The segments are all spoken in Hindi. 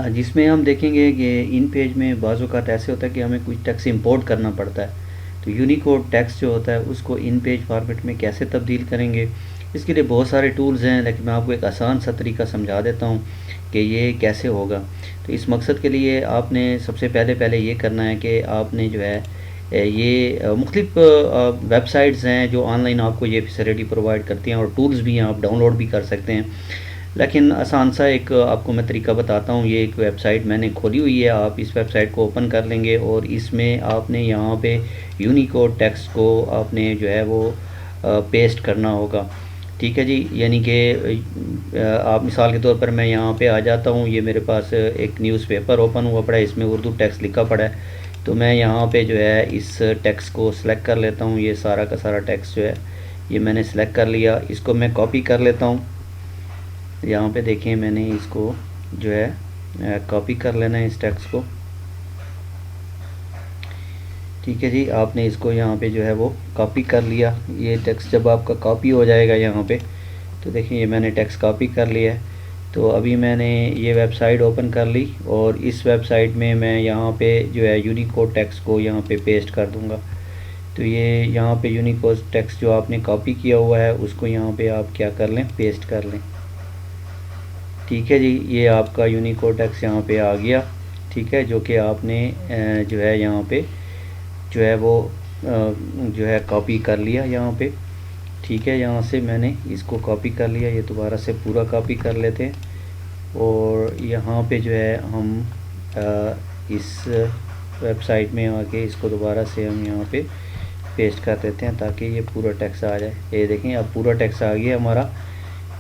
जिसमें हम देखेंगे कि इन पेज में बाज़ औक़ात ऐसे होता है कि हमें कुछ टेक्स्ट इंपोर्ट करना पड़ता है। तो यूनिकोड टेक्स्ट जो होता है उसको इन पेज फॉर्मेट में कैसे तब्दील करेंगे, इसके लिए बहुत सारे टूल्स हैं, लेकिन मैं आपको एक आसान सा तरीका समझा देता हूँ कि ये कैसे होगा। तो इस मकसद के लिए आपने सबसे पहले ये करना है कि आपने जो है ये मुख्तलिफ़ वेबसाइट्स हैं जो ऑनलाइन आपको ये फैसिलिटी प्रोवाइड करती हैं, और टूल्स भी हैं, आप डाउनलोड भी कर सकते हैं। लेकिन आसान सा एक आपको मैं तरीका बताता हूँ। ये एक वेबसाइट मैंने खोली हुई है, आप इस वेबसाइट को ओपन कर लेंगे और इसमें आपने यहाँ पे यूनिकोड टेक्स्ट को आपने जो है वो पेस्ट करना होगा। ठीक है जी, यानी कि आप मिसाल के तौर पर मैं यहाँ पे आ जाता हूँ, ये मेरे पास एक न्यूज़पेपर ओपन हुआ पड़ा है, इसमें उर्दू टेक्स्ट लिखा पड़ा है। तो मैं यहाँ पे जो है इस टेक्स्ट को सिलेक्ट कर लेता हूँ। ये सारा का सारा टेक्स्ट जो है ये मैंने सिलेक्ट कर लिया, इसको मैं कॉपी कर लेता हूँ। यहाँ पे देखें मैंने इसको जो है कॉपी कर लेना है इस टेक्स्ट को। ठीक है जी, आपने इसको यहाँ पे जो है वो कॉपी कर लिया। ये टेक्स्ट जब आपका कॉपी हो जाएगा यहाँ पे, तो देखिए ये मैंने टेक्स्ट कॉपी कर लिया है। तो अभी मैंने ये वेबसाइट ओपन कर ली और इस वेबसाइट में मैं यहाँ पे जो है यूनिकोड टेक्स्ट को यहाँ पे पेस्ट कर दूँगा। तो ये यहाँ पे यूनिकोड टेक्स्ट जो आपने कॉपी किया हुआ है उसको यहाँ पे आप क्या कर लें, पेस्ट कर लें। ठीक है जी, ये आपका यूनिकोड टेक्स्ट यहाँ पे आ गया। ठीक है, जो कि आपने जो है यहाँ पे जो है वो जो है कॉपी कर लिया यहाँ पे। ठीक है, यहाँ से मैंने इसको कॉपी कर लिया, ये दोबारा से पूरा कॉपी कर लेते हैं और यहाँ पे जो है हम इस वेबसाइट में आके इसको दोबारा से हम यहाँ पे पेस्ट कर देते हैं ताकि ये पूरा टेक्स्ट आ जाए। ये देखें अब पूरा टेक्स्ट आ गया हमारा।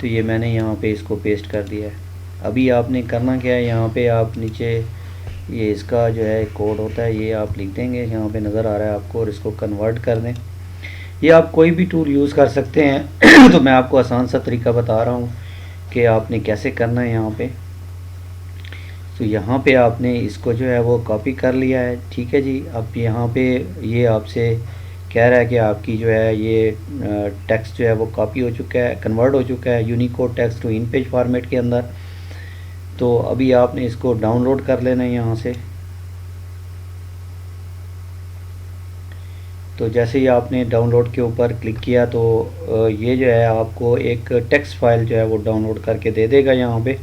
तो ये मैंने यहाँ पे इसको पेस्ट कर दिया है। अभी आपने करना क्या है, यहाँ पे आप नीचे ये इसका जो है कोड होता है ये आप लिख देंगे, यहाँ पे नज़र आ रहा है आपको, और इसको कन्वर्ट कर दें। ये आप कोई भी टूल यूज़ कर सकते हैं तो मैं आपको आसान सा तरीका बता रहा हूँ कि आपने कैसे करना है यहाँ पे। तो यहाँ पे आपने इसको जो है वो कॉपी कर लिया है। ठीक है जी, अब यहाँ पे ये आपसे कह रहा है कि आपकी जो है ये टेक्स्ट जो है वो कॉपी हो चुका है, कन्वर्ट हो चुका है Unicode text to InPage format के अंदर। तो अभी आपने इसको डाउनलोड कर लेना है यहाँ से। तो जैसे ही आपने डाउनलोड के ऊपर क्लिक किया तो ये जो है आपको एक टेक्स्ट फाइल जो है वो डाउनलोड करके दे देगा यहाँ पे।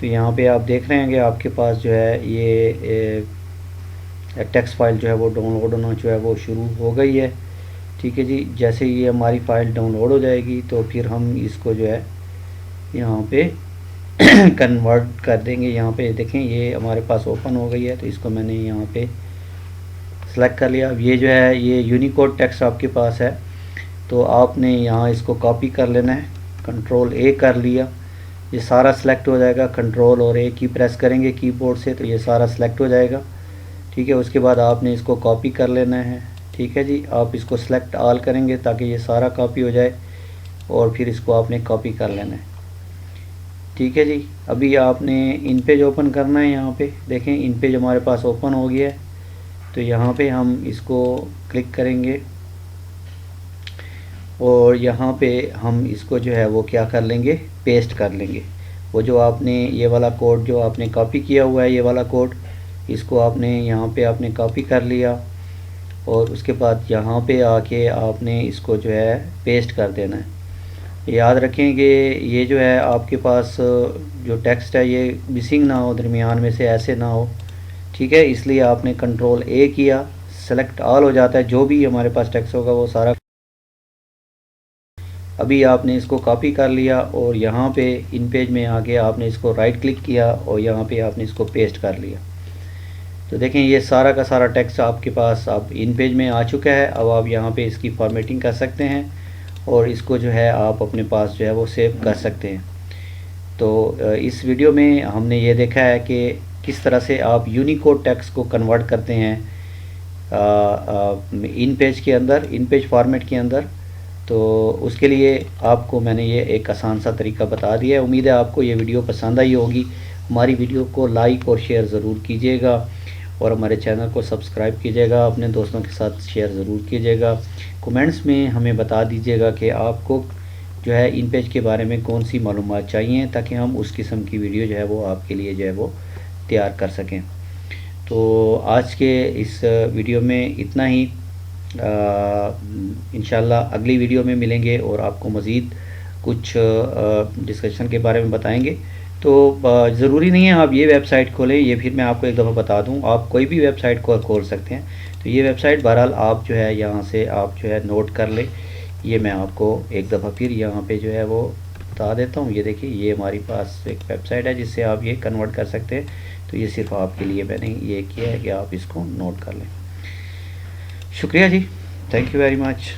तो यहाँ पे आप देख रहे हैं कि आपके पास जो है ये टेक्स्ट फाइल जो है वो डाउनलोड होना जो है वो शुरू हो गई है। ठीक है जी, जैसे ही ये हमारी फ़ाइल डाउनलोड हो जाएगी तो फिर हम इसको जो है यहाँ पे कन्वर्ट कर देंगे। यहाँ पे देखें ये हमारे पास ओपन हो गई है, तो इसको मैंने यहाँ पे सेलेक्ट कर लिया। अब ये जो है ये यूनिकोड टेक्स्ट आपके पास है, तो आपने यहाँ इसको कॉपी कर लेना है। कंट्रोल ए कर लिया, ये सारा सिलेक्ट हो जाएगा। कंट्रोल और ए की प्रेस करेंगे कीबोर्ड से तो ये सारा सिलेक्ट हो जाएगा। ठीक है, उसके बाद आपने इसको कॉपी कर लेना है। ठीक है जी, आप इसको सेलेक्ट ऑल करेंगे ताकि ये सारा कॉपी हो जाए और फिर इसको आपने कॉपी कर लेना है। ठीक है जी, अभी आपने इन पेज ओपन करना है। यहाँ पे देखें इन पेज हमारे पास ओपन हो गया है। तो यहाँ पे हम इसको क्लिक करेंगे और यहाँ पे हम इसको जो है वो क्या कर लेंगे, पेस्ट कर लेंगे। वो जो आपने ये वाला कोड जो आपने कॉपी किया हुआ है, ये वाला कोड, इसको आपने यहाँ पे आपने कॉपी कर लिया और उसके बाद यहाँ पे आके आपने इसको जो है पेस्ट कर देना है। याद रखें कि ये जो है आपके पास जो टेक्स्ट है ये मिसिंग ना हो, दरमियान में से ऐसे ना हो। ठीक है, इसलिए आपने कंट्रोल ए किया, सेलेक्ट ऑल हो जाता है, जो भी हमारे पास टेक्स्ट होगा वो सारा। अभी आपने इसको कॉपी कर लिया और यहाँ पे इन पेज में आके आपने इसको राइट क्लिक किया और यहाँ पे आपने इसको पेस्ट कर लिया। तो देखें ये सारा का सारा टेक्स्ट आपके पास अब इन पेज में आ चुका है। अब आप यहाँ पे इसकी फॉर्मेटिंग कर सकते हैं और इसको जो है आप अपने पास जो है वो सेव कर सकते हैं। तो इस वीडियो में हमने ये देखा है कि किस तरह से आप यूनिकोड टेक्स्ट को कन्वर्ट करते हैं इन पेज के अंदर, इन पेज फॉर्मेट के अंदर। तो उसके लिए आपको मैंने ये एक आसान सा तरीका बता दिया है। उम्मीद है आपको ये वीडियो पसंद आई होगी। हमारी वीडियो को लाइक और शेयर ज़रूर कीजिएगा और हमारे चैनल को सब्सक्राइब कीजिएगा, अपने दोस्तों के साथ शेयर ज़रूर कीजिएगा। कमेंट्स में हमें बता दीजिएगा कि आपको जो है इन पेज के बारे में कौन सी मालूमात चाहिए, ताकि हम उस किस्म की वीडियो जो है वो आपके लिए जो है वो तैयार कर सकें। तो आज के इस वीडियो में इतना ही। इंशाल्लाह अगली वीडियो में मिलेंगे और आपको मज़ीद कुछ डिस्कशन के बारे में बताएंगे। तो ज़रूरी नहीं है आप ये वेबसाइट खोलें, ये फिर मैं आपको एक दफ़ा बता दूं, आप कोई भी वेबसाइट को खोल सकते हैं। तो ये वेबसाइट बहरहाल आप जो है यहाँ से आप जो है नोट कर लें। ये मैं आपको एक दफ़ा फिर यहाँ पे जो है वो बता देता हूँ। ये देखिए, ये हमारे पास एक वेबसाइट है जिससे आप ये कन्वर्ट कर सकते हैं। तो ये सिर्फ आपके लिए मैंने ये किया है कि आप इसको नोट कर लें। शुक्रिया जी, थैंक यू वेरी मच।